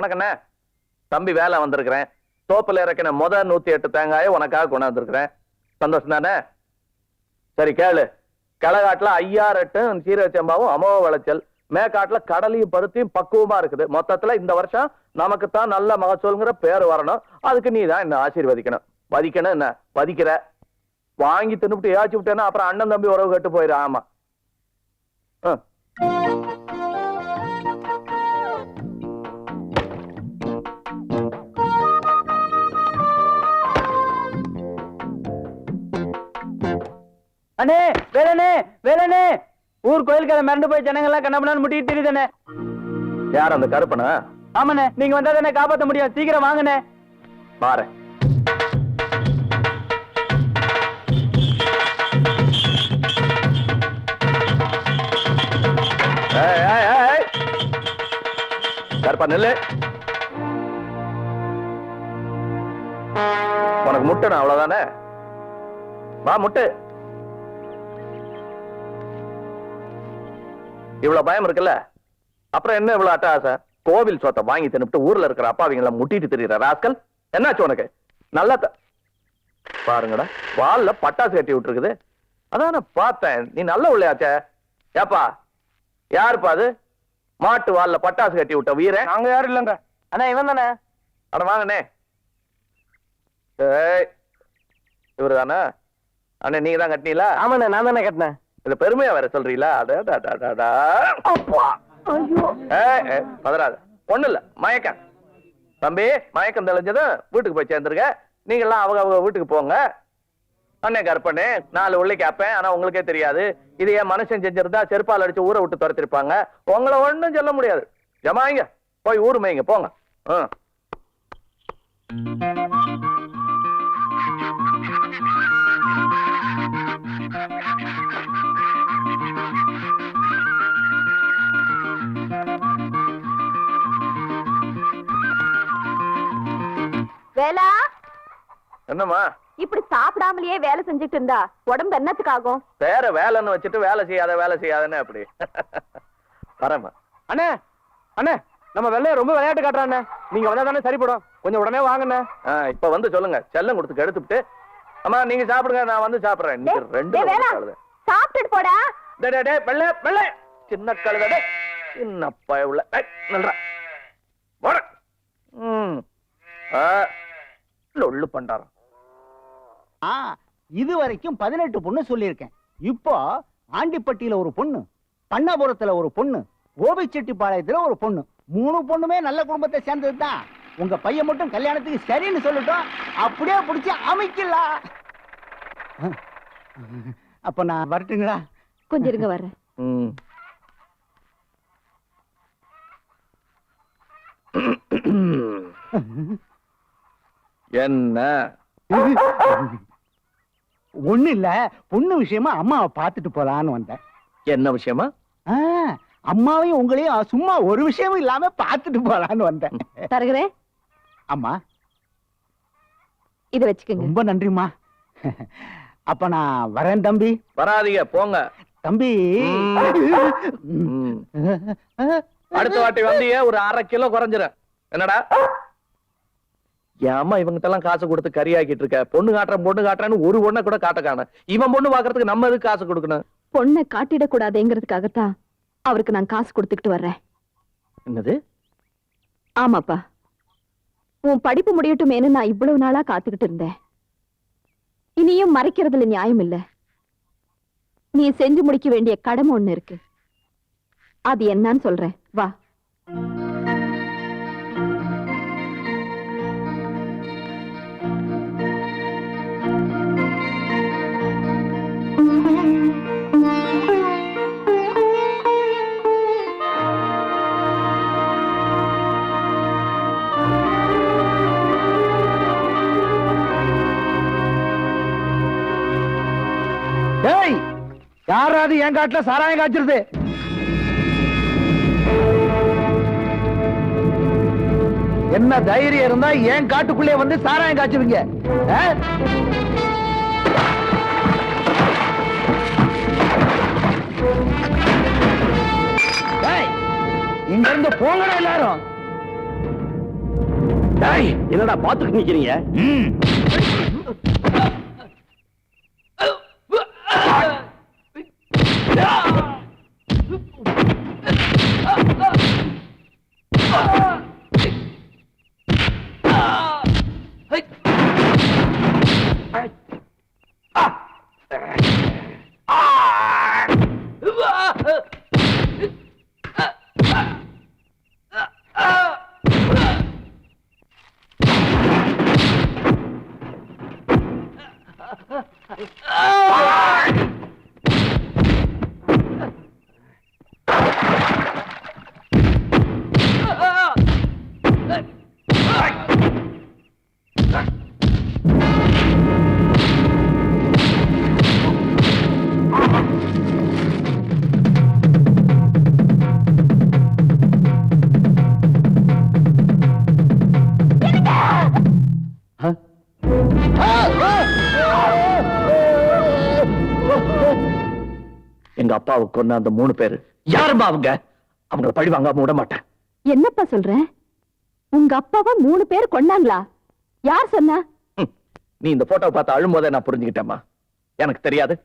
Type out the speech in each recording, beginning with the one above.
உனக்கு என்ன? தம்பி வேலை வந்திருக்கிறேன். தோப்புல இறக்கின 108 தேங்காயை உனக்காக கொண்டாந்துருக்கிறேன். சந்தோஷம் தானே? சரி கேளு. களகாட்டுல 5008 சீரச்சம்பாவும் அமோக விளைச்சல். மேக்காட்டுல கடலையும் பருத்தியும் பக்குவமா இருக்குது. மொத்தத்துல இந்த வருஷம் நமக்குத்தான் நல்ல மகசூல்ங்கிற பேர் வரணும். அதுக்கு நீ தான் என்ன ஆசீர்வதிக்கணும். வதிக்கணும் என்ன வதிக்கிற? வாங்கி தின்னுபிட்டு ஏச்சு விட்டேன்னா அப்புறம் அண்ணன் தம்பி உறவு கட்டு போயிரு. ஆமா. அண்ணே வேலனே வேலனே, ஊர் கோயிலுக்கு மிரண்டு போய் ஜனங்கள்லாம் கண்ணப்பண்ணு முட்டிட்டு தெரியுதுண்ணே. யார் அந்த கருப்பனா? ஆமாண்ணே, நீங்க வந்தா தானே காப்பாற்ற முடியும். சீக்கிரம் வாங்கண்ணே. பாரு கருப்பா நெல்லு. உனக்கு முட்டணும் அவ்வளவுதானே? வா முட்டு. இவ்வளவு பயம் இருக்குல்ல, அப்புறம் என்ன இவ்வளவு அட்டகாசம்? கோவில் சொத்தை வாங்கி தின்னுட்டு ஊர்ல இருக்கிற அப்பாவிங்கள முட்டிட்டு தெரியுற ராஸ்கல். என்னாச்சு உனக்கு? நல்லா பாருங்கடா, வால்ல பட்டாசு கட்டி விட்டுருக்குது. அதான் நான் பார்த்தேன், நீ நல்ல உள்ளாச்சே. ஏப்பா யாருப்பா அது? மாட்டு வால்ல பட்டாசு கட்டி விட்ட வீரன்? நாங்க யாரும் இல்லங்க. அண்ணா இவன் தானே. அட வாங்கண்ணே. இவரு தானே? அண்ணே நீங்க தான் கட்டினீங்களா? ஆமாண்ணே, நான் தானே கட்டினேன். இது பெருமையா வேற சொல்றீங்களா? பதறாது, ஒண்ணு இல்ல, மயக்கம். தம்பி மயக்கம் தெளிஞ்சதும் வீட்டுக்கு போய் சேர்ந்துருங்க. நீங்க எல்லாம் அவங்க வீட்டுக்கு போங்க. அண்ணே கற்பனே 4 உள்ளே கேப்பேன், ஆனா உங்களுக்கே தெரியாது. இது என் மனுஷன் செஞ்சிருந்தா செருப்பால் அடிச்சு ஊரை விட்டு துரத்திருப்பாங்க. உங்களை ஒண்ணும் சொல்ல முடியாது. ஜமாயிங்க போய் ஊரு மேய்ங்க போங்க. வேலா, என்னம்மா இப்படி சாப்பிடாமலேயே வேலை செஞ்சுட்டு இருந்தா உடம்பு என்னத்துக்கு ஆகும்? வேற வேலைன்னு வச்சுட்டு வேலை செய்யாதன்னு அப்படி வரமா. அண்ணே அண்ணே, நம்ம வெள்ளைய ரொம்ப விளையாட்டு காட்டுறாண்ணே. நீங்க வந்தா தானே சரிப்படும். கொஞ்சம் உடனே வாங்கண்ணே. இப்ப வந்து சொல்லுங்க. செல்லம் கொடுத்து எடுத்துட்டு அம்மா நீங்க சாப்பிடுங்க, நான் வந்து சாப்பிடுறேன். இன்னைக்கு 2 சாப்பிட்டுட்டு போடா. வெள்ளை வெள்ளை சின்ன கழுத சின்ன பயவுள்ள நல்ல லொள்ளு பண்டாரம். இது வரைக்கும் 18 பொண்ணு சொல்லியிருக்கேன். இப்போ ஆண்டிப்பட்டியில ஒரு பொண்ணு, பண்ணாபுரத்துல ஒரு பொண்ணு, கோபிச்செட்டிப்பாளையத்துல ஒரு பொண்ணு. 3 பொண்ணுமே நல்ல குடும்பத்தை சேர்ந்ததுதான். உங்க பையன் மட்டும் கல்யாணத்துக்கு சரின்னு சொல்லட்டும், அப்படியே பிடிச்சி அமைக்கலாம். அப்ப நான் வரட்டுங்களா? கொஞ்சம் இருங்க வர்றேன். என்ன ஒண்ணு இல்ல, பொண்ணு விஷயமா அம்மாவை பார்த்துட்டு போலான்னு வந்தேன். என்ன விஷயமா? அம்மாவையும் உங்களையும் சும்மா ஒரு விஷயமும் இல்லாம பார்த்துட்டு போலான்னு வந்தேன். தருகிறேன். அம்மா இத வச்சுக்கங்க. ரொம்ப நன்றிம்மா. அப்ப நான் வரேன் தம்பி. வராதீங்க போங்க தம்பி. அடுத்த வாட்டி வந்தீங்க ஒரு 1/2 கிலோ குறைஞ்சிரும். என்னடா ஏமா இவங்கிட்டெல்லாம் காசு கொடுத்து கறியாக்கிட்டு இருக்க? பொண்ணு காட்டுறேன்னு ஒரு பொண்ணை கூட காட்ட காண. இவன் பொண்ணு பாக்குறதுக்கு நம்ம எதுக்கு காசு கொடுக்கணும்? பொண்ணை காட்டிடக்கூடாதுங்கிறதுக்காகத்தான் அவருக்கு நான் காசு கொடுத்துக்கிட்டு வர்றேன். என்னது? ஆமாப்பா, உன் படிப்பு முடியட்டுமேனு நான் இவ்வளவு நாளா காத்துக்கிட்டு இருந்தேன். இனியும் மறைக்கிறதுல நியாயம் இல்ல. நீ செஞ்சு முடிக்க வேண்டிய கடமை ஒண்ணு இருக்கு. அது என்னன்னு சொல்றேன், வா. யாராவது என் காட்டுல சாராயம் காய்ச்சிருது? என்ன தைரியம் இருந்தா என் காட்டுக்குள்ளே வந்து சாராயம் காய்ச்சுவீங்க? இங்க இருந்து போங்கடா எல்லாரும். என்னடா பாத்துட்டு நிக்கிறீங்க? எங்க அப்பாவை கொன்ன அந்த 3 பேரு யாருமா அவங்க? அவங்கள பழி வாங்காம விட மாட்டேன். என்னப்பா சொல்ற? உங்க அப்பாவை 3 பேர் கொண்டாங்களா? யார் சொன்னா? நீ இந்த போட்டோவை பார்த்து அழும்போதே நான் புரிஞ்சுக்கிட்டேம்மா. எனக்கு தெரியாது.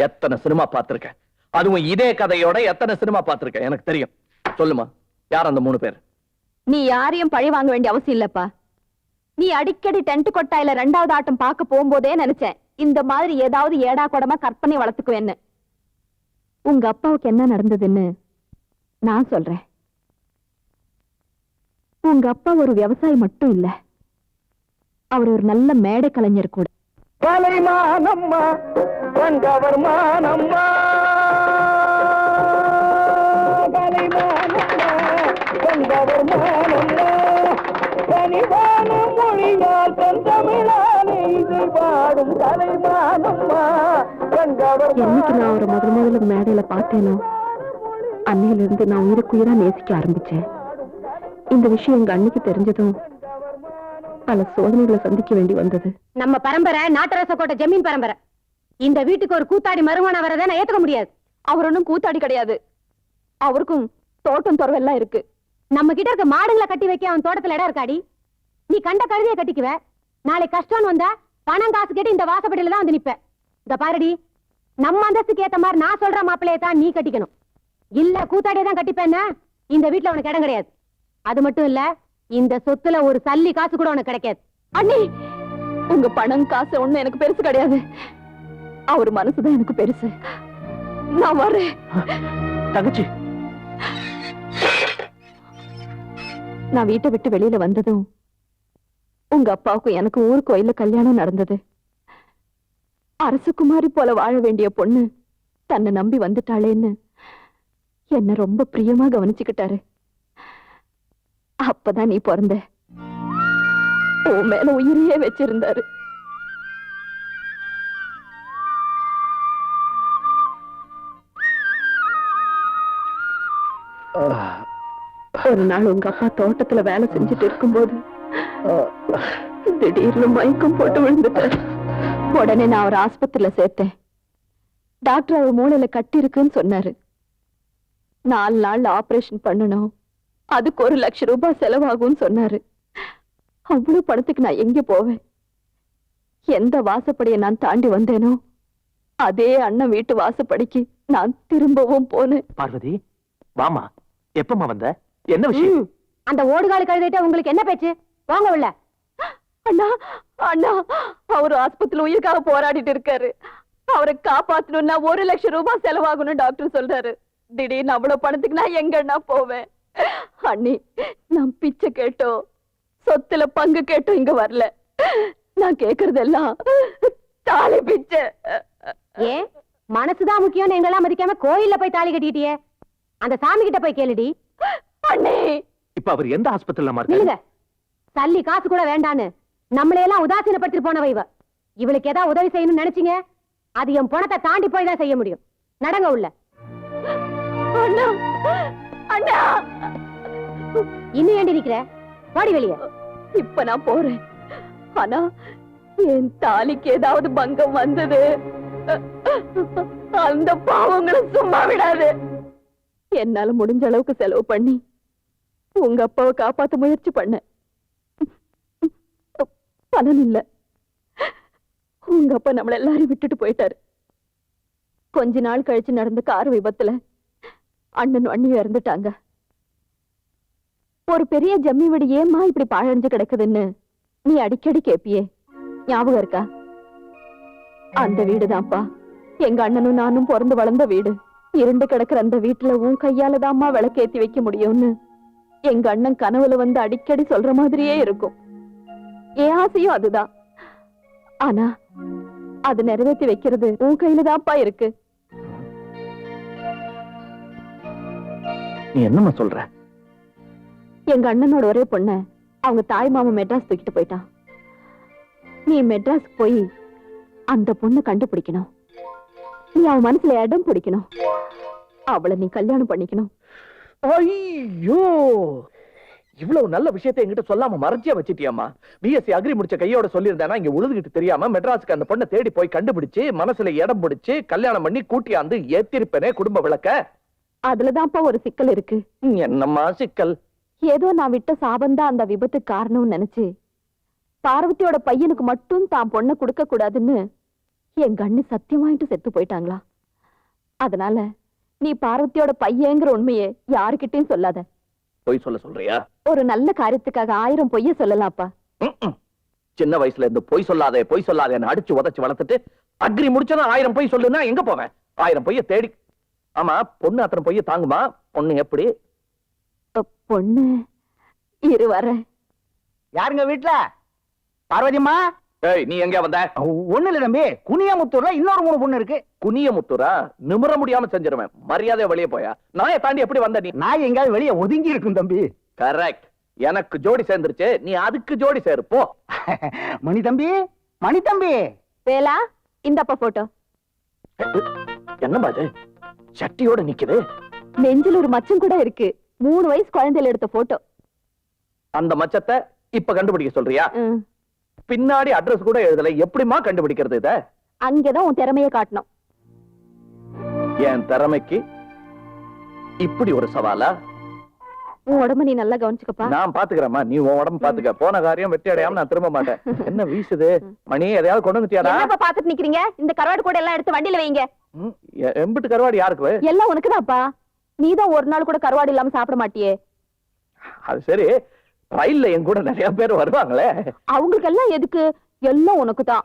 எத்தனை சினிமா பார்த்திருக்கேன், அதுவும் இதே கதையோட எத்தனை சினிமா பார்த்திருக்கேன், எனக்கு தெரியும். சொல்லுமா, யார் அந்த 3 பேர்? நீ யாரையும் பழி வாங்க வேண்டிய அவசியம் இல்லப்பா. நீ அடிக்கடி டென்ட் கொட்டாயில 2வது ஆட்டம் பார்க்க போகும்போதே நினைச்சேன் இந்த மாதிரி ஏதாவது ஏடா கூடமா கற்பனை வளர்த்துக்குவேன்னு. உங்க அப்பாவுக்கு என்ன நடந்ததுன்னு நான் சொல்றேன். உங்க அப்பா ஒரு விவசாயி மட்டும் இல்ல, அவர் ஒரு நல்ல மேடை கலைஞர் கூட. கலைமானம்மா, வந்தவர் மானம்மா, கலைமானம்மா, வந்தவர் மானம்மா, கனிவான மொழியால் தந்தமிழாலே இதை பாடும் கலைமானம்மா, வந்தவர். என்னைக்கு நான் அவரை முதல்ல மேடையில பார்த்தேனோ அன்னையில இருந்து நான் உயிருக்குயிரா நேசிக்க ஆரம்பிச்சேன். இந்த விஷயம் எங்க அன்னைக்கு தெரிஞ்சதும் பல சோதனைகளை சந்திக்க வேண்டி வந்தது. நம்ம பரம்பரை நாட்டரச கோட்டை ஜமீன் பரம்பரை. இந்த வீட்டுக்கு ஒரு கூத்தாடி மருமகனா வரதை நான் ஏத்துக்க முடியாது. அவர் ஒன்னும் கூத்தாடி கிடையாது. அவருக்கும் தோட்டம் துறவெல்லாம் இருக்கு. நம்ம கிட்ட இருக்க மாடுகளை கட்டி வைக்க அவன் தோட்டத்துல இடம் இருக்காடி. நீ கண்ட கழுதியை கட்டிக்குவ. நாளை கஷ்டம் வந்தா பணம் காசு கேட்டு இந்த வாசப்படியில தான் வந்து நிப்ப. இந்த பாருடி, நம்ம அந்தஸ்துக்கு ஏத்த மாதிரி நான் சொல்ற மாப்பிள்ளைய தான் நீ கட்டிக்கணும். இல்ல கூத்தாடியை தான் கட்டிப்பேன்னா இந்த வீட்டுல உனக்கு இடம் கிடையாது. அது மட்டும் இல்ல, இந்த சொத்துல ஒரு சல்லி காசு கூட உனக்கு கிடைக்காது. அண்ணி, உங்க பணம் காசு ஒண்ணு எனக்கு பெருசு கிடையாது. அவர் மனசுதான் எனக்கு பெருசு. நான் வரேன். தங்கச்சி, நான் வீட்டை விட்டு வெளியில வந்ததும் உங்க அப்பாவுக்கும் எனக்கு ஊர் கோயில்ல கல்யாணம் நடந்தது. அரசகுமாரி போல வாழ வேண்டிய பொண்ணு தன்னை நம்பி வந்துட்டாளேன்னு என்ன ரொம்ப பிரியமா கவனிச்சுக்கிட்டாரு. அப்பதான் நீ பிறந்த. உன் மேல உயிரையே வச்சிருந்தாரு. ஒரு நாள் உங்க அப்பா தோட்டத்துல வேலை செஞ்சுட்டு இருக்கும்போது திடீர்னு மயக்கம் போட்டு விழுந்துட்டார். உடனே நான் அவர் ஆஸ்பத்திரியில சேர்த்தேன். டாக்டர் அவர் மூளையில கட்டி இருக்குன்னு சொன்னாரு. 4 நாள் ஆபரேஷன் பண்ணணும், அதுக்கு 1 லட்சம் ரூபாய் செலவாகும்னு சொன்னாரு. அவ்வளவு பணத்துக்கு நான் எங்க போவேன்? எந்த வாசப்படியை நான் தாண்டி வந்தேனோ அதே அண்ணன் வீட்டு வாசப்படிக்கு நான் திரும்பவும் போனேன். பார்வதி, வாமா. எப்பமா வந்த? என்ன விஷயம்? அந்த ஓடுகாலு கழுதிட்ட உங்களுக்கு என்ன பேச்சு? வாங்க உள்ள. அண்ணா, அண்ணா, அவரு ஆஸ்பத்திரியில உயிருக்காக போராடிட்டு இருக்காரு. அவரை காப்பாத்தணும்னா 1 லட்சம் ரூபாய் செலவாகணும் டாக்டர் சொல்றாரு. திடீர்னு அவ்வளவு பணத்துக்கு நான் எங்கண்ணா போவேன்? அண்ணி, நான் பிச்சை கேட்டோம், சொத்துல பங்கு கேட்டோம் இங்க வரல. நான் கேக்குறதெல்லாம் தாலி பிச்சை. ஏன் மனசுதான் முக்கியம் எங்கெல்லாம் மதிக்காம கோயில்ல போய் தாலி கட்டிட்டியே? அந்த சாமி கிட்ட போய் கேளுடி. அண்ணே, இப்ப அவர் எந்த ஆஸ்பத்திரியில நில்லுங்க. சல்லி காசு கூட வேண்டான்னு நம்மளையெல்லாம் உதாசீனப்படுத்திட்டு போனவ இவ. இவளுக்கு ஏதாவது உதவி செய்யணும்னு நினைச்சீங்க, அது என் பணத்தை தாண்டி போய் தான் செய்ய முடியும். நடங்க உள்ள. அண்ணா, அண்ணா, இன்னும் ஏண்டி நிக்கிற? வாடி வெளியே. இப்ப நான் போறேன். ஆனா என் தாலிக்கு ஏதாவது பங்கம் வந்தது, அந்த பாவங்களை சும்மா விடாது. என்னால முடிஞ்ச அளவுக்கு செலவு பண்ணி உங்க அப்பாவை காப்பாத்த முயற்சி பண்ண. பலன் இல்ல. உங்க அப்பா நம்மள எல்லாரையும் விட்டுட்டு போயிட்டாரு. கொஞ்ச நாள் கழிச்சு நடந்த கார் விபத்துல அண்ணன் அண்ணியும் இறந்துட்டாங்க. ஒரு பெரிய ஜம்மி வீடு ஏம்மா இப்படி பாழடைஞ்சு கிடக்குதுன்னு நீ அடிக்கடி கேப்பியே, ஞாபகம் இருக்கா? அந்த வீடுதான்ப்பா எங்க அண்ணனும் நானும் பிறந்து வளர்ந்த வீடு. இருண்டு கிடக்குற அந்த வீட்டுல உன் கையாலதாம்மா விளக்கேத்தி வைக்க முடியும்னு எங்க அண்ணன் கனவுல வந்து அடிக்கடி சொல்ற மாதிரியே இருக்கும். என் ஆசையும் அதுதான். ஆனா அது நிறைவேற்றி வைக்கிறது உன் கையில தான்ப்பா இருக்கு. நீ என்னம்மா சொல்ற? எங்க அண்ணனோட ஒரே பொண்ண அவங்க தாய் மாமா மெட்ராஸ் தூக்கிட்டு போயிட்டான். நீ மெட்ராஸ் போய் அந்த பொண்ணை கண்டுபிடிக்கணும். நீ அவன் மனசுல இடம் பிடிக்கணும். அவளை நீ கல்யாணம் பண்ணிக்கணும். ஐயோ, இவ்வளவு நல்ல விஷயத்தை என்கிட்ட சொல்லாம மறைச்சியா வச்சிட்டியாமா? பிஎஸ்சி அக்ரி முடிச்ச கையோட சொல்லியிருந்தேனா இங்க உழுதுகிட்டு தெரியாம மெட்ராஸுக்கு அந்த பொண்ணை தேடி போய் கண்டுபிடிச்சு மனசுல இடம் பிடிச்சு கல்யாணம் பண்ணி கூட்டியாந்து ஏத்திருப்பேனே குடும்ப விளக்க. அதுலதான்ப்பா ஒரு சிக்கல் இருக்கு. என்னம்மா சிக்கல்? ஏதோ நான் விட்ட சாபந்தான் அந்த விபத்துக்கு காரணம்னு நினைச்சு பார்வதியோட பையனுக்கு மட்டும் தான் பொண்ணை கொடுக்க கூடாதுன்னு எங்க அண்ணி சத்தியமாயிட்டு செத்து போயிட்டாங்களா. அதனால நீ பார்வதியோட பையங்கிற உண்மையை யாருக்கிட்டையும் சொல்லாத. பொய் சொல்றியா? ஒரு நல்ல காரியத்துக்காக 1000 பொய்ய சொல்லலாம்ப்பா. சின்ன வயசுல இருந்து பொய் சொல்லாதேன்னு அடிச்சு உதச்சு வளர்த்துட்டு அக்ரி முடிச்சதா 1000 பொய் சொல்லுன்னா எங்க போவேன்? 1000 பொய்ய தேடி. ஆமா, பொண்ணு அத்தனை பொய்ய தாங்குமா? பொண்ணு எப்படி? பொண்ணு இரு வர. யாருங்க வீட்டுல? பார்வதிம்மா. ஏய், நீ எங்க வந்த? ஒண்ணு இல்ல தம்பி, குனியாமுத்தூர்ல இன்னொரு 3 பொண்ணு இருக்கு. குனியமுத்தூரா? நிமிர முடியாம செஞ்சிருவேன். மரியாதை வெளியே போயா. நாயை தாண்டி எப்படி வந்த நீ? நான் எங்காவது வெளியே ஒதுங்கி இருக்கும் தம்பி. கரெக்ட். எனக்கு ஜோடி சேர்ந்துருச்சு, நீ அதுக்கு ஜோடி சேரு போ. மணி தம்பி. வேலா, இந்தப்பா போட்டோ. என்ன பாது சட்டியோட நிக்குது? நெஞ்சில் ஒரு மச்சம் கூட இருக்கு. 3 வயசு குழந்தையில எடுத்த போட்டோ. அந்த மச்சத்தை இப்ப கண்டுபிடிக்க சொல்றியா? பின்னாடி அட்ரஸ் கூட எழுதல, எப்படிமா கண்டுபிடிக்கிறது இத? அங்கதான் உன் திறமைய காட்டணும். என் திறமைக்கு இப்படி ஒரு சவாலா? உன் உடம்ப நீ நல்லா கவனிச்சுக்கப்பா. நான் பாத்துக்கிறேன். நீ உன் உடம்பு பாத்துக்க. போன காரியம் வெற்றி அடையாம நான் திரும்ப மாட்டேன். என்ன வீசுது? மணி எதையாவது கொண்டு வந்துட்டியாடா? என்னப்பா பாத்துட்டு நிக்கிறீங்க? இந்த கருவாடு கூட எல்லாம் எடுத்து வண்டியில வைங்க. எம்பிட்டு கருவாடு யாருக்கு? எல்லாம் உனக்குதான்ப்பா. நீதான் ஒரு நாள் கூட கருவாடு இல்லாம சாப்பிட மாட்டியே. அது சரி, ரயில்ல என் கூட நிறைய பேர் வருவாங்களே, அவங்களுக்கு எல்லாம் எதுக்கு? எல்லாம் உனக்குதான்.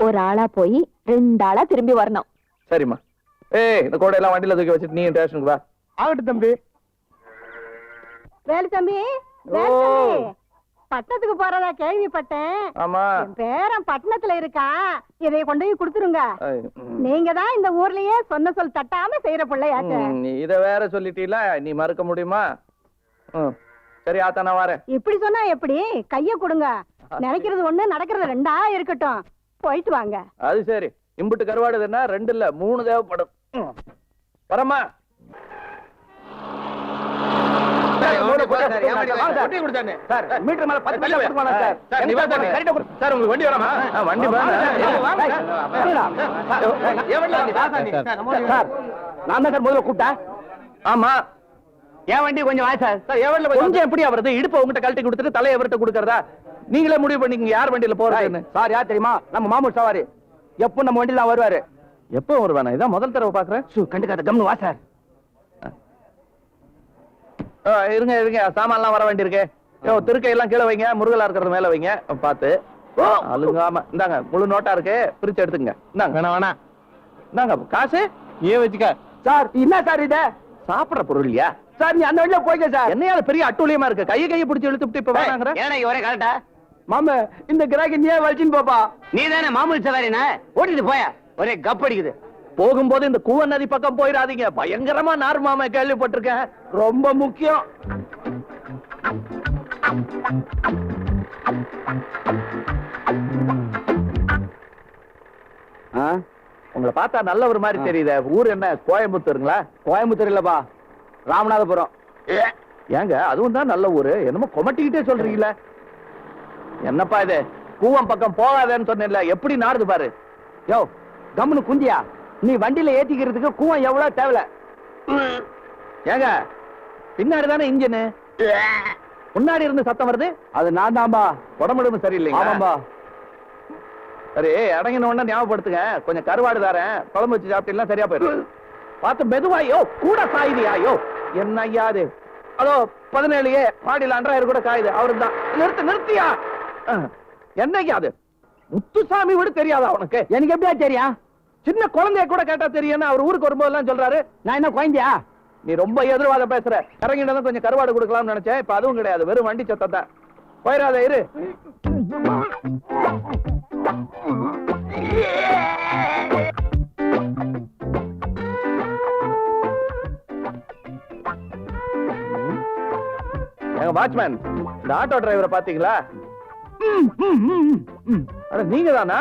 ஒரு ஆளா போய் 2 ஆளா திரும்பி வரணும். சரிம்மா. ஏய், இந்த கோடை எல்லாம் வண்டியில தூக்கி வச்சுட்டு நீ ஸ்டேஷனுக்கு வா. ஆகட்டும் தம்பி. வேலு தம்பி, பட்டணத்துக்கு போறதா கேள்விப்பட்டேன். ஆமா. என் பேரன் பட்டணத்துல இருக்கான். இதை கொண்டு போய் கொடுத்துருங்க. ஐய், நீங்க தான் இந்த ஊர்லயே சொன்ன சொல் தட்டாம செய்யற பிள்ளையாச்சே. நீ இத வேற சொல்லிட்டீல, நீ மறக்க முடியுமா? சரி ஆத்தா, நான் வரேன். இப்படி சொன்னா எப்படி? கைய கொடுங்க. நினைக்கிறது ஒண்ணு, நடக்கிறது 2ஆ இருக்கட்டும். போயிட்டு வாங்க. அது சரி. இம்புட்டு கருவாடுதுன்னா 2 இல்ல 3 தேவைப்படும். வரமா. மீட்டர் மேல 10 பைசா கொடுக்கணும் சார். சார், உங்களுக்கு வண்டி வராமா? வண்டி சார், நான் தான் சார் முதல்ல கூப்பிட்டேன். ஆமா. என் வண்டி கொஞ்சம் வா சார். கொஞ்சம் எப்படி அவரது இடுப்ப உங்ககிட்ட கழட்டி கொடுத்துட்டு தலையை எவர்கிட்ட கொடுக்கறதா? நீங்களே முடிவு பண்ணிக்கங்க யார் வண்டியில போறதுன்னு. சார் யார் தெரியுமா? நம்ம மாமூல் சவாரி. எப்போ நம்ம வண்டியில தான் வருவாரு. எப்போ வருவானா? இதான் முதல் தடவை பாக்குறேன். கண்டுக்காத, கம்னு வா சார். இருங்க, சாமான்லாம் வர வேண்டியிருக்கு. திருக்கையெல்லாம் கீழே வைங்க, முருகலா இருக்கிறது மேல வைங்க பாத்து. அழுங்காம. இந்தாங்க, முழு நோட்டா இருக்கு, பிரிச்சு எடுத்துங்க. இந்தாங்க. வேணா இந்தாங்க காசு. ஏன் வச்சுக்க சார். என்ன சார் இது? சாப்பிடுற பொருள் இல்லையா சார்? நீ அந்த வண்டியில போய்க்க சார். என்னையால பெரிய அட்டூழியமா இருக்கு. கையை பிடிச்சு இழுத்துட்டு இப்ப வேணாங்கற. ஏன்னா ஒரே கரெக்டா மாமா, இந்த கிராக்கி நீயே வலிச்சின்னு போப்பா. நீ தானே மாமூல் சவாரினா, ஓட்டிட்டு போயா. ஒரே கப் அடிக்குது. போகும்போது இந்த கூவ நதி பக்கம் போயிடாதீங்க. பயங்கரமா நார் மாமா கேள்விப்பட்டிருக்கேன். ரொம்ப முக்கியம். உங்களை பார்த்தா நல்ல ஒரு மாதிரி தெரியுது. ஊர் என்ன கோயம்புத்தூருங்களா? கோயம்புத்தூர் இல்லப்பா, ராமநாதபுரம். ஏங்க, அதுவும் தான் நல்ல ஊரு. என்னமோ கொமட்டிக்கிட்டே சொல்றீங்களே. என்னப்பா இது? கூவம் பக்கம் போகாதேன்னு சொன்னேன்ல, எப்படி நாறுது பாரு. யோ, கம்னு குந்தியா. நீ வண்டியில ஏத்திக்கிறதுக்கு கூவம் எவ்வளவு தேவையில்ல. ஏங்க, பின்னாடி தானே இன்ஜின். முன்னாடி இருந்து சத்தம் வருது. அது நான் தான்பா. உடம்புடும் சரியில்லைங்க. ஆமாம்பா. சரி, அடங்கின உடனே ஞாபகப்படுத்துங்க. கொஞ்சம் கருவாடு தாரேன், குழம்பு வச்சு சாப்பிட்டீங்கன்னா சரியா போயிடும். பார்த்து மெதுவாயோ, கூட சாயுதியாயோ. என்ன ஐயா அது? அதோ 17 மாடியில் அன்றாயிரம் கூட காயுது. அவரு தான். நிறுத்தியா? என்னையா அது? முத்துசாமி விட தெரியாதா உனக்கு? எனக்கு எப்படியா தெரியும்? சின்ன குழந்தைய கூட கேட்டா தெரியும். அவர் ஊருக்கு வரும்போது எல்லாம் சொல்றாரு. நான் என்ன குழந்தையா? நீ ரொம்ப எதிர்வாத பேசுற. இறங்கிட்டு கொஞ்சம் கருவாடு கொடுக்கலாம்னு நினைச்சேன். இப்ப அதுவும் கிடையாது, வெறும் வண்டி சத்தம் தான். போயிடாத இரு. வாட்ச்மேன், இந்த ஆட்டோ டிரைவரை பாத்தீங்களா? அட நீங்க தானா?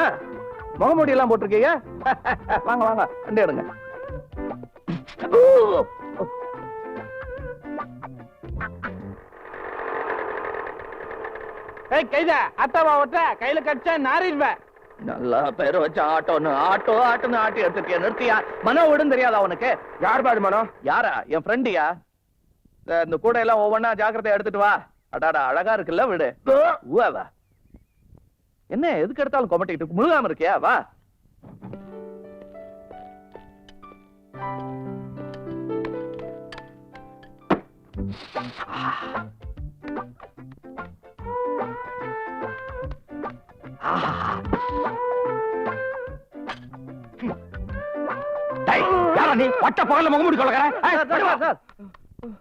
முகமூடி எல்லாம் போட்டிருக்கீங்க. வாங்க வாங்க, வண்டி எடுங்க. கைதா அத்தாவா ஓட்ட கையில கடிச்சா நாரிடுவேன். நல்லா பேர் வச்ச ஆட்டோன்னு ஆட்டோன்னு ஆட்டி எடுத்துட்டியா? நிறுத்தியா? மனோ விடும் தெரியாதா உனக்கு? யார் பாடு மனோ? யாரா? என் ஃப்ரெண்டியா? இந்த கூட எல்லாம் ஒவ்வொன்னா ஜாக்கிரதையா எடுத்துட்டு வா. அடாடா, அழகா இருக்குல்ல வீடு. வா. என்ன எதுக்கு எடுத்தாலும் கொமட்டிக்கிட்டு முழுகாம இருக்கியா? வா.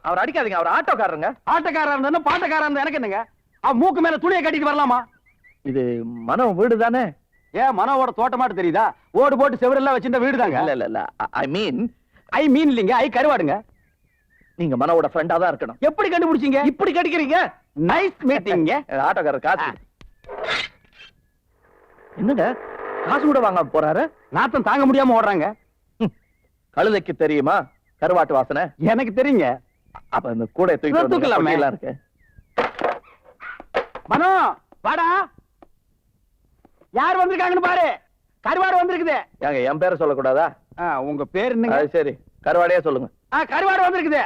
அவர் அடிக்காதீங்க, அவர் ஆட்டோக்காரருங்க. ஆட்டக்காரா இருந்தா பாட்டக்காரா இருந்தா எனக்கு என்னங்க? அவன் மூக்கு மேல துணியை கட்டிட்டு வரலாமா? இது மனோ வீடு தானே? ஏன் மனோவோட தோட்டமாட்டு தெரியுதா? ஓடு போட்டு செவரெல்லாம் வச்சிருந்த வீடு தாங்க. இல்ல ஐ மீன் இல்லைங்க, ஐ கருவாடுங்க. நீங்க மனோவோட ஃப்ரெண்டா தான் இருக்கணும். எப்படி கண்டுபிடிச்சீங்க? இப்படி கடிக்கிறீங்க. நைஸ் மீட்டிங்க. ஆட்டோக்காரர் காசு என்னங்க? காசு கூட வாங்க போறாரு. நாத்தம் தாங்க முடியாம ஓடுறாங்க. கழுதைக்கு தெரியுமா கருவாட்டு வாசனை? எனக்கு தெரியுங்க. அப்ப இந்த கூட தூக்கலாமே. இருக்கு. மனோ வாடா, யார் வந்திருக்காங்கன்னு பாரு. கருவாடு வந்திருக்குது. ஏங்க என் பேரை சொல்லக்கூடாதா? உங்க பேர் என்னங்க? அது சரி, கருவாடையே சொல்லுங்க. கருவாடு வந்திருக்குது.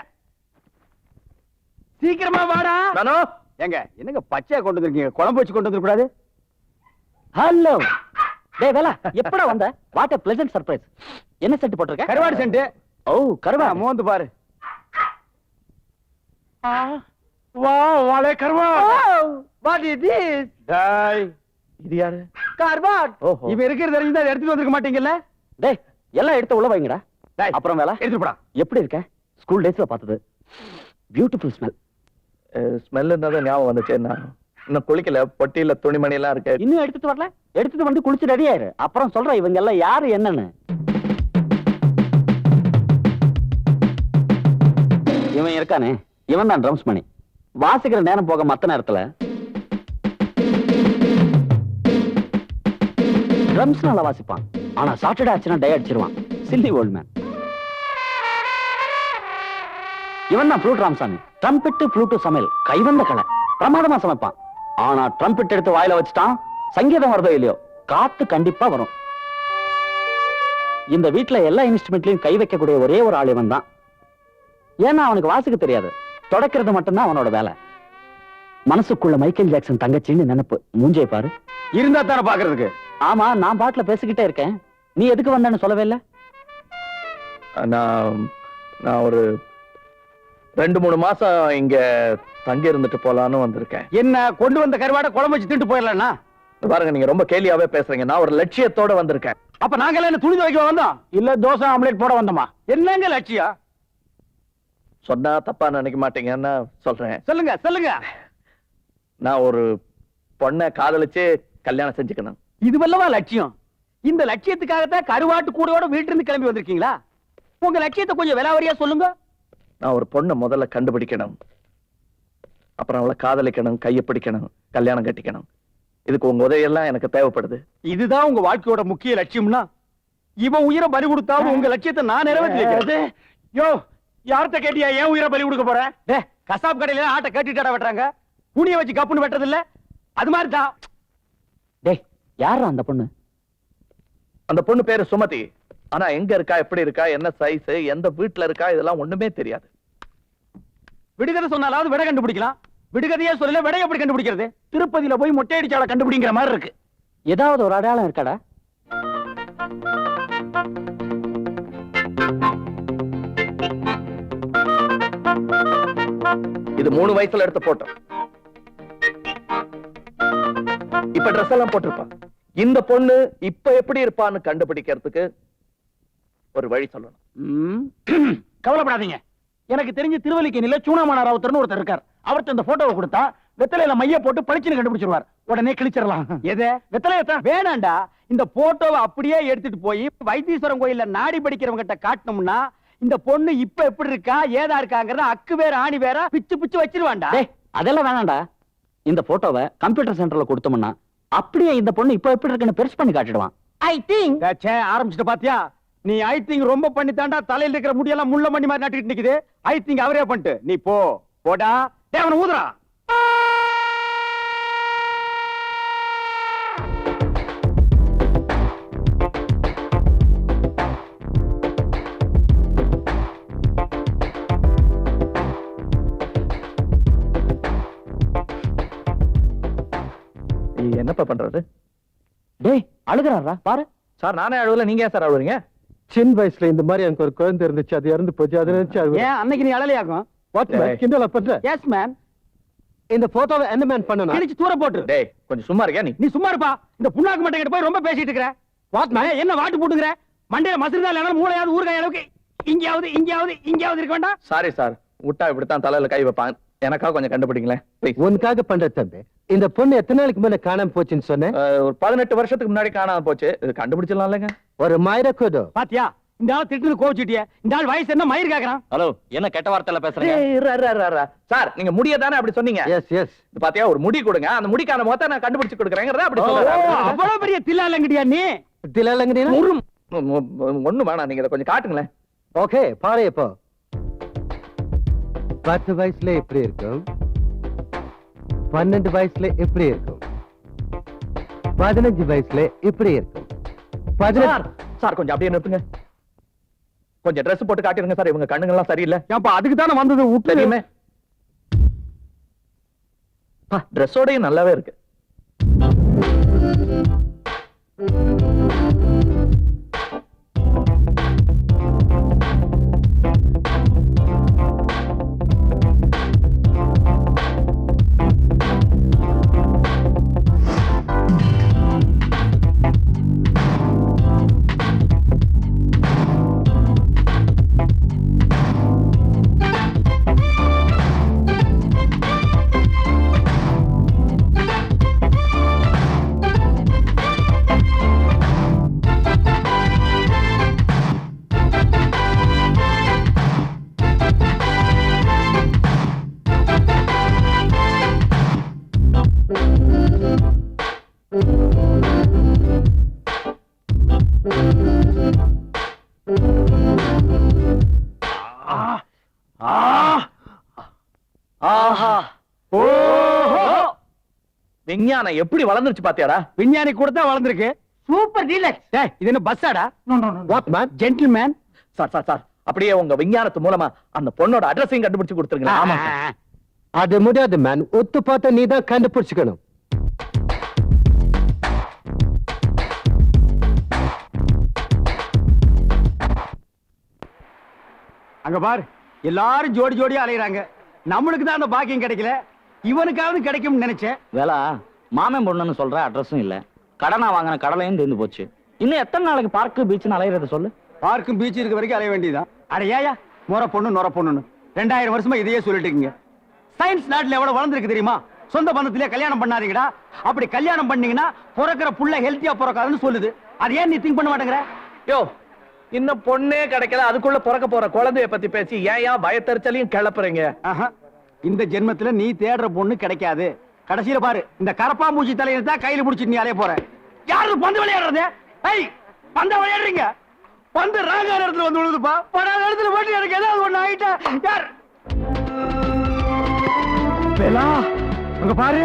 சீக்கிரமா வாடா. மனோ, ஏங்க என்னங்க பச்சையா கொண்டு வந்திருக்கீங்க? குழம்பு வச்சு கொண்டு வந்துட கூடாது? ஹலோ டேய் வேலா, எப்படா வந்த? What a pleasant surprise. என்ன செட் போட்டுருக்க? கருவாடு சென்ட். ஓ கருவாடு, மோந்து பாரு. வா வாளே கருவாடு. What is this? டேய் இது யாரு? கருவாடு. இவன் இருக்கிறது தெரிஞ்சா எடுத்துட்டு வந்திருக்க மாட்டீங்கல்ல? டேய் எல்லாம் எடுத்து உள்ள வைங்கடா. டேய் அப்புறம் வேலா எடுத்து போடா. எப்படி இருக்க? ஸ்கூல் டேஸ்ல பார்த்தது. Beautiful smell. ஸ்மெல்லுன்றத ஞாபகம் வந்துச்சு. நான் இன்னும் குளிக்கல, பொட்டியில துணிமணி எல்லாம் இருக்கு. இன்னும் எடுத்துட்டு வரல? எடுத்துட்டு வந்து குளிச்சு ரெடி ஆயிரு. அப்புறம் சொல்றேன் இவங்க எல்லாம் யாரு என்னன்னு. இவன் இருக்கானே, இவன் தான் ட்ரம்ஸ் மணி. வாசிக்கிற நேரம் போக மத்த நேரத்துல ட்ரம்ஸ் நல்லா வாசிப்பான். ஆனா சாட்டர்டே ஆச்சுன்னா டை அடிச்சிருவான். Silly old man. இவன் தான் ஃப்ளூட் ராமசாமி. ட்ரம்பெட் ஃப்ளூட்டு சமையல் கைவந்த கலை. பிரமாதமா சமைப்பான். ஆனா ட்ரம்பெட் எடுத்து வாயில வச்சுட்டான், சங்கீதம் வருதோ இல்லையோ காத்து கண்டிப்பா வரும். இந்த வீட்டுல எல்லா இன்ஸ்ட்ருமெண்ட்லயும் கை வைக்கக்கூடிய ஒரே ஒரு ஆள் இவன் தான். ஏன்னா அவனுக்கு வாசிக்க தெரியாது, தொடக்கிறது மட்டும்தான் அவனோட வேலை. மனசுக்குள்ள மைக்கேல் ஜாக்சன் தங்கச்சின்னு நினைப்பு. மூஞ்சை பாரு. இருந்தா தானே பாக்குறதுக்கு. ஆமா, நான் பாட்டுல பேசிக்கிட்டே இருக்கேன். நீ எதுக்கு வந்தேன்னு சொல்லவே இல்ல? நான் ஒரு 2-3 மாசம் இங்க தங்கி இருந்துட்டு போலான்னு வந்திருக்கேன். என்ன கொண்டு வந்த கருவாடை குழம்பு வச்சு திட்டு போயிடலன்னா? பாருங்க, நீங்க ரொம்ப கேலியாவே பேசுறீங்க. நான் ஒரு லட்சியத்தோட வந்திருக்கேன். அப்ப நாங்க எல்லாம் துணி துவைக்க வந்தோம் இல்ல தோசை ஆம்லெட் போட வந்தோமா? என்னங்க லட்சியம்? சொன்னா தப்பா நினைக்க மாட்டீங்கன்னு சொல்றேன். சொல்லுங்க சொல்லுங்க. நான் ஒரு பொண்ணை காதலிச்சு கல்யாணம் செஞ்சுக்கணும். இதுவல்லவா லட்சியம்? இந்த லட்சியத்துக்காகத்தான் கருவாட்டு கூடையோட வீட்டுல இருந்து கிளம்பி வந்திருக்கீங்களா? உங்க லட்சியத்தை கொஞ்சம் விலாவரியா சொல்லுங்க. நான் ஒரு பொண்ணை முதல்ல கண்டுபிடிக்கணும், அப்புறம் அவளை காதலிக்கணும், கையை பிடிக்கணும், கல்யாணம் கட்டிக்கணும். இதுக்கு உங்க உதவியெல்லாம் எனக்கு தேவைப்படுது. இதுதான் உங்க வாழ்க்கையோட முக்கிய லட்சியம்னா இவன் உயிரை பலி கொடுத்தாலும் உங்க லட்சியத்தை நான் நிறைவேற்ற. யோ, யார்கிட்ட கேட்டியா ஏன் உயிரை பலி கொடுக்க போற? கசாப் கடையில ஆட்டை கட்டிட்டு வெட்டுறாங்க, புனிய வச்சு கப்புன்னு வெட்டது இல்ல? அது மாதிரி தான். டேய், யாரா அந்த பொண்ணு? அந்த பொண்ணு பேரு சுமதி. ஆனா எங்க இருக்கா, எப்படி இருக்கா, என்ன சைஸ், எந்த வீட்டுல இருக்கா, இதெல்லாம் ஒண்ணுமே தெரியாது. விடுதலை சொன்னாலாவது விட கண்டுபிடிக்கலாம். விடுகதையே சொல்லல, விடை எப்படி கண்டுபிடிக்கிறது? திருப்பதியில போய் மொட்டை அடிச்சால கண்டுபிடிங்கிற மாதிரி இருக்கு. ஏதாவது ஒரு அடையாளம் இருக்காடா? இது 3 வயசுல எடுத்த போட்டோ. இப்ப ட்ரெஸ் எல்லாம் போட்டிருப்பா. இந்த பொண்ணு இப்ப எப்படி இருப்பான்னு கண்டுபிடிக்கிறதுக்கு ஒரு வழி சொல்லணும். கவலைப்படாதீங்க. எனக்கு தெரிஞ்ச திருவல்லிக்கேணியில சூனாமான ராவுத்தர்னு ஒருத்தர் இருக்கார். அவர்கிட்ட இந்த போட்டோவை கொடுத்தா வெத்தலையில மைய போட்டு பளிச்சுன்னு கண்டுபிடிச்சிருவார். உடனே கிழிச்சிடலாம். எது? வெத்தலையத்தான். வேணாண்டா, இந்த போட்டோவை அப்படியே எடுத்துட்டு போய் வைத்தீஸ்வரன் கோயில்ல நாடி படிக்கிறவங்க கிட்ட காட்டணும்னா இந்த பொண்ணு இப்ப எப்படி இருக்கா ஏதா இருக்காங்கறத அக்கு வேற ஆணி வேற பிச்சு பிச்சு வச்சிருவான்டா. அதெல்லாம் வேணாண்டா. இந்த போட்டோவை கம்ப்யூட்டர் சென்டர்ல கொடுத்தோம்னா அப்படியே இந்த பொண்ணு இப்ப எப்படி இருக்குன்னு பெருசு பண்ணி காட்டிடுவான். ஐ திங்க் ஆரம்பிச்சுட்டு பாத்தியா? நீ ஐ திங்க் ரொம்ப பண்ணி தாண்டா தலையில இருக்கிற முடியெல்லாம் முள்ள மணி மாதிரி நட்டுக்கிட்டு நிக்குது. ஐ திங்க் அவரே பண்ணிட்டு நீ போடா. தேவன ஊதுறா. என்னப்பா பண்றது? டேய் அழுகுறாரா பாரு. சார் நானே அழுவல, நீங்க ஏன் சார் அழுவுறீங்க? சின்ன வயசுல இந்த மாதிரி எனக்கு ஒரு குழந்தை இருந்துச்சு, அது இறந்து போச்சு. அதை நினைச்சு ஏன் அன்னைக்கு நீ அழலையாகும்? கிண்டலா பண்ற? Yes man. இந்த போட்டோவை என்ன மேன் பண்ணணும்? கிழிச்சு தூர போட்டு. டேய் கொஞ்சம் சும்மா இருக்கியா நீ? நீ சும்மா இருப்பா. இந்த புண்ணாக்கு மட்டை கிட்ட போய் ரொம்ப பேசிட்டு இருக்கற. வாட் மேன் என்ன வாட்டு போட்டுங்கற? மண்டையில மசிறதா இல்லனா மூளையாவது ஊர்காய் அளவுக்கு இங்கயாவது இருக்க வேண்டாம். சாரி சார், விட்டா இப்படித்தான் தலையில கை வைப்பான். எனக்காக கொஞ்சம் கண்டுபிடிங்களேன் please. உனக்காக பண்ற தம்பி. இந்த பொண்ணு எத்தனை நாளைக்கு முன்ன காணாம போச்சுன்னு சொன்னேன்? ஒரு 18 வருஷத்துக்கு முன்னாடி காணாம போச்சு. இது கண்டுபிடிச்சிடலாம் இல்லைங்க? ஒரு மயிரக்கூடோ. பாத்தியா? இந்த ஆள் திட்டுன்னு கோவிச்சிட்டியே. இந்த ஆள் வயசு என்ன மயிர் கேக்குறான்? ஹலோ, என்ன கெட்ட வார்த்தையில பேசுறீங்க? சார் நீங்க முடிய தானே அப்படி சொன்னீங்க? Yes yes. இது பாத்தியா, ஒரு முடி கொடுங்க, அந்த முடிக்கான மொத்த நான் கண்டுபிடிச்சு கொடுக்குறேங்கிறத அப்படி சொல்றேன். அவ்வளவு பெரிய தில்லா இல்லங்கடியா நீ? திலலங்கடினா ஒண்ணு வேணாம், நீங்க இதை கொஞ்சம் காட்டுங்களேன். ஓகே பாரு. இப்போ 10 வயசுல எப்படி இருக்கும், 12 வயசுல எப்படி இருக்கும், 15 வயசுல எப்படி இருக்கும், 16. சார் கொஞ்சம் அப்படியே நிறுத்துங்க. கொஞ்சம் Dress போட்டு காட்டிருங்க சார், இவங்க கண்ணுங்கெல்லாம் சரியில்லை. ஏன்பா அதுக்கு தானே வந்தது? தெரியுமே. ட்ரெஸ்ஸோடயும் நல்லாவே இருக்கு. ஆஹா, ஓஹோ, விஞ்ஞானம் எப்படி வளர்ந்துருச்சு பாத்தியாடா? விஞ்ஞானி கூட தான் வளர்ந்திருக்கு. Super deluxe. டேய் இது என்ன பஸ்ஸாடா? What man? Gentleman. Sir sir sir, அப்படியே உங்க விஞ்ஞானத்து மூலமா அந்த பொண்ணோட அட்ரஸையும் கண்டுபிடிச்சு கொடுத்துருங்க. ஆமா சார். அது முடியாது மேன். ஒத்து பார்த்தா நீ தான் கண்டுபிடிச்சுக்கணும். அங்க பாரு, எல்லாரும் ஜோடி ஜோடியா அலையறாங்க. நம்மளுக்கு தான் அந்த பாக்கியம் கிடைக்கல. இவனுக்காவது கிடைக்கும்னு நினைச்சேன். வேலா, மாமன் பொண்ணுன்னு சொல்ற அட்ரஸும் இல்ல, கடனா வாங்கின கடலையும் தீர்ந்து போச்சு. இன்னும் எத்தனை நாளைக்கு பார்க்கு பீச்சுன்னு அலையறத சொல்லு? பார்க்கும் பீச் இருக்க வரைக்கும் அலைய வேண்டியதுதான். அட ஏயா நொற பொண்ணுன்னு 2000 வருஷமா இதையே சொல்லிட்டு இருக்கீங்க. சயின்ஸ் நாட்டுல எவ்வளவு வளர்ந்துருக்கு தெரியுமா? சொந்த பந்தத்திலே கல்யாணம் பண்ணாதீங்கடா. அப்படி கல்யாணம் பண்ணீங்கன்னா பிறக்கிற புள்ள ஹெல்த்தியா பிறக்காதுன்னு சொல்லுது. அது ஏன் நீ திங்க் பண்ண மாட்டேங்கிற? யோ, இன்னும் பொண்ணே கிடைக்கல, அதுக்குள்ள பிறக்க போற குழந்தைய பத்தி பேசி ஏன் பயத்தறிச்சலையும் கிளப்புறீங்க? இந்த ஜென்மத்துல நீ தேடுற பொண்ணு கிடைக்காது. கடைசியில பாரு, இந்த கரப்பாம்பூச்சி தலையில தான் கையில புடிச்சிட்டு நீ அலைய போற. யாரு பந்து விளையாடுறது? ஏய், பந்த விளையாடுறீங்க. பந்து ராங்க இடத்துல வந்து விழுதுப்பா. படாத இடத்துல போட்டு எனக்கு ஏதாவது ஒண்ணு ஆயிட்டா யார்? வேலா, அங்க பாரு.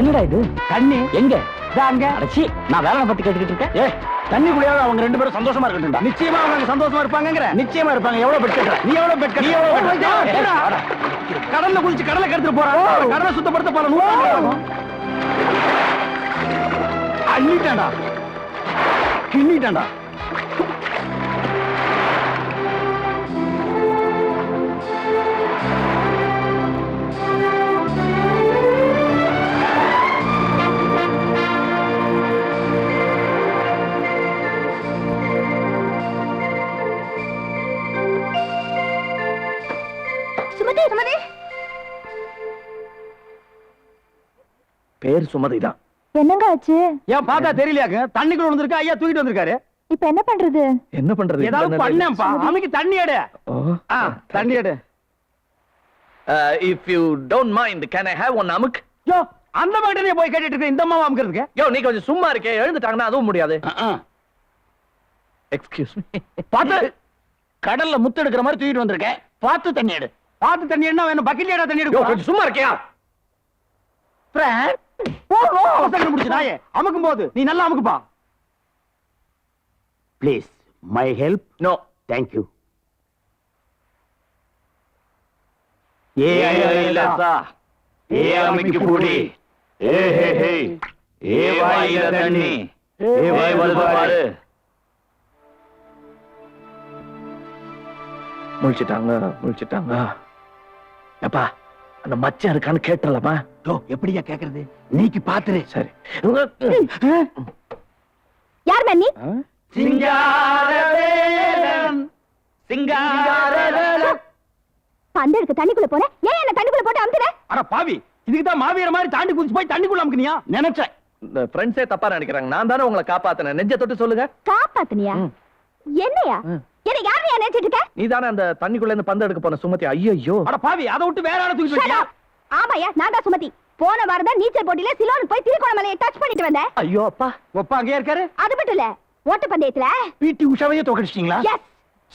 என்னடா இது தண்ணி எங்க அங்க அடச்சி நான் வேலை பத்தி கேட்டுக்கிட்டு இருக்கேன். ஏ தண்ணி குடியாவது அவங்க ரெண்டு பேரும் சந்தோஷமா இருக்கட்டும்டா. நிச்சயமா அவங்க சந்தோஷமா இருப்பாங்கங்கற. நிச்சயமா இருப்பாங்க. எவ்வளவு பெட் கட்டுற? நீ எவ்வளவு பெட் கட்டுற? நீ எவ்வளவு பெட் கட்டுற? கடல்ல குளிச்சு கடலை கெடுத்து போறான். கடலை சுத்தப்படுத்த போற 100 ஆகும். அள்ளிட்டான்டா. கிண்ணிட்டான்டா. சுமதி சுமதி பேர் சுமதிதான். என்னங்க ஆச்சு? ஏன் பார்த்தா தெரியலையாங்க? தண்ணிக்குள்ள வந்திருக்கா ஐயா தூக்கிட்டு வந்திருக்காரு. இப்ப என்ன பண்றது? என்ன பண்றது? ஏதாவது பண்ணேன்ப்பா. அம்மிக்கு தண்ணி எடு. தண்ணி எடு. If you don't mind can I have one அமுக்? யோ அந்த மாதிரி நீ போய் கேட்டிட்டு இருக்க. இந்த அம்மா அமுக்கிறதுக்கு. யோ நீ கொஞ்சம் சும்மா இருக்கே. எழுந்துட்டாங்கன்னா அதுவும் முடியாது. Excuse me. பாத்து கடல்ல முத்து எடுக்கிற மாதிரி தூக்கிட்டு வந்திருக்கேன். பார்த்து தண்ணி எடு. பார்த்து தண்ணி என்ன வேணும்? பக்கெட்ல தண்ணி யோ எடு. கொஞ்சம் சும்மா இருக்கியா? முடிச்சு நாயே அமுக்கும் போது நீ நல்லா அமுக்குப்பா. Please my help. No thank you. ஏ அம்மிக்கு பூடி, ஏ ஹே ஹே, ஏ வாயில தண்ணி, ஏ வாய் பாரு. முழிச்சிட்டாங்க. அப்பா அந்த மச்சான் இருக்கான்னு கேட்டலாமா? யோ எப்படியா கேக்குறது? நீக்கு பாத்துரு. சரி. யார் மன்னி? சிங்காரவேலன் சிங்காரவேலன். பந்து எடுக்க தண்ணிக்குள்ள போற. ஏன் என்ன தண்ணிக்குள்ள போட்டு அமுத்துற? அட பாவி, இதுக்கு தான் மாவீர மாதிரி தாண்டி குதிச்சு போய் தண்ணிக்குள்ள அமுக்குனியா? நினைச்சேன். இந்த ஃப்ரெண்ட்ஸே தப்பா நினைக்கிறாங்க. நான் தானே உங்களை காப்பாத்தினேன். நெஞ்ச தொட்டு சொல்லுங்க. காப்பாத்துனியா? என்னையா? என்ன யாரையா நினைச்சிட்டு இருக்க? நீ தானே அந்த தண்ணிக்குள்ள இருந்து பந்து எடுக்க போன சுமதி? ஐயோ அட பாவி, அதை விட்டு வேற ஆளை தூக்கிட்டு வந்தியா? ஆமாயா, நான் தான் சுமதி. போன வாரம் தான் நீச்சல் போட்டியில சிலோன் போய் திருகோணமலையை டச் பண்ணிட்டு வந்தேன். ஐயோ அப்பா. ஒப்பா அங்கே இருக்காரு. அது மட்டும் இல்ல, ஓட்ட பந்தயத்துல பிடி உஷாவையே தோக்கடிச்சிட்டீங்களா? எஸ்,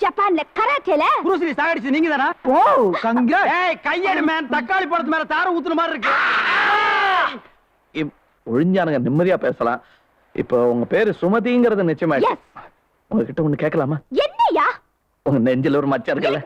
ஜப்பான்ல கராத்தேல புருஸ்லி சாகடிச்சு நீங்க தானா? ஓ கங்கிராட். ஏய் கையெடு மேன், தக்காளி பழத்து மேல தார ஊத்துன மாதிரி இருக்கு. ஒழிஞ்சானுங்க, நிம்மதியா பேசலாம். இப்போ உங்க பேரு சுமதிங்கிறது நிச்சயமாயிடுச்சு. எஸ். உங்ககிட்ட ஒண்ணு கேட்கலாமா? என்னையா? உங்க நெஞ்சில ஒரு மச்சம் இருக்குல்ல,